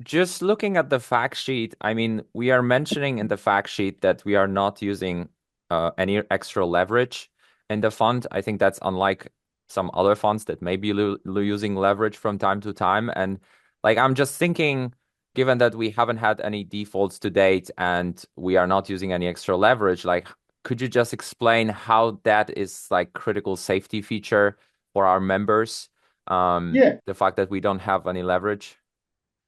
just looking at the fact sheet, I mean, we are mentioning in the fact sheet that we are not using any extra leverage in the fund. I think that's unlike some other funds that may be using leverage from time to time. And like, I'm just thinking, given that we haven't had any defaults to date and we are not using any extra leverage, like, could you just explain how that is like critical safety feature for our members? Yeah, The fact that we don't have any leverage.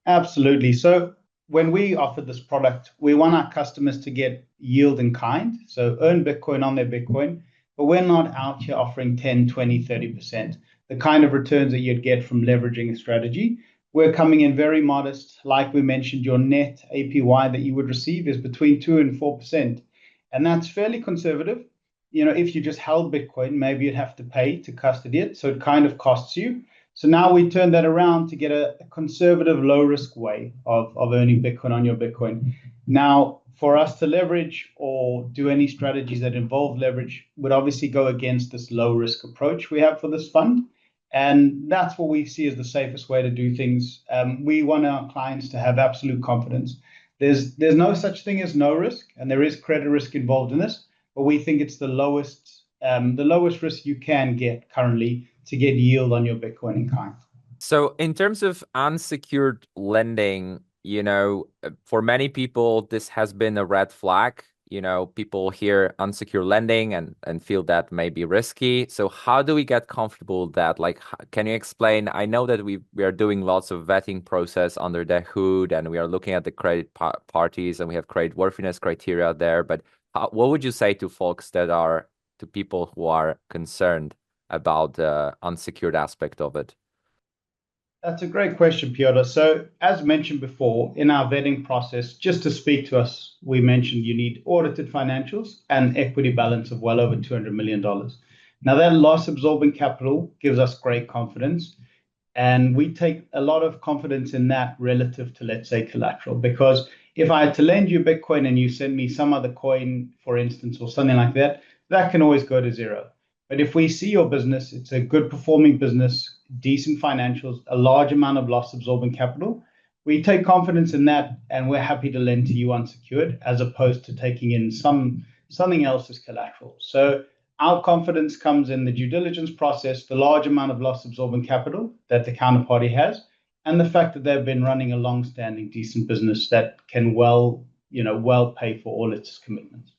absolutely. So when we offer this product, we want our customers to get yield in kind, so earn Bitcoin on their Bitcoin, but we're not out here offering 10, 20, 30%, the kind of returns that you'd get from leveraging a strategy. We're coming in very modest. Like we mentioned, your net APY that you would receive is between 2 and 4%. And that's fairly conservative. If you just held Bitcoin, maybe you'd have to pay to custody it. So it kind of costs you. So now we turn that around to get a conservative, low risk way of earning Bitcoin on your Bitcoin. Now, for us to leverage or do any strategies that involve leverage would obviously go against this low risk approach we have for this fund. And that's what we see as the safest way to do things. We want our clients to have absolute confidence. There's no such thing as no risk, and there is credit risk involved in this, but we think it's the lowest risk you can get currently to get yield on your Bitcoin in kind. So, in terms of unsecured lending, for many people, this has been a red flag. People hear unsecured lending and feel that may be risky. So, how do we get comfortable with that? Like, can you explain? I know that we are doing lots of vetting process under the hood, and we are looking at the credit parties, and we have credit worthiness criteria there. But what would you say to to people who are concerned about the unsecured aspect of it? That's a great question, Piotr. So, as mentioned before, in our vetting process, just to speak to us, we mentioned you need audited financials and equity balance of well over $200 million. Now, that loss absorbing capital gives us great confidence. And we take a lot of confidence in that relative to, let's say, collateral. Because if I had to lend you Bitcoin and you send me some other coin, for instance, or something like that, that can always go to zero. But if we see your business, it's a good performing business, decent financials, a large amount of loss absorbing capital, we take confidence in that and we're happy to lend to you unsecured as opposed to taking in something else as collateral. So our confidence comes in the due diligence process, the large amount of loss absorbing capital that the counterparty has, and the fact that they've been running a long-standing decent business that can well pay for all its commitments.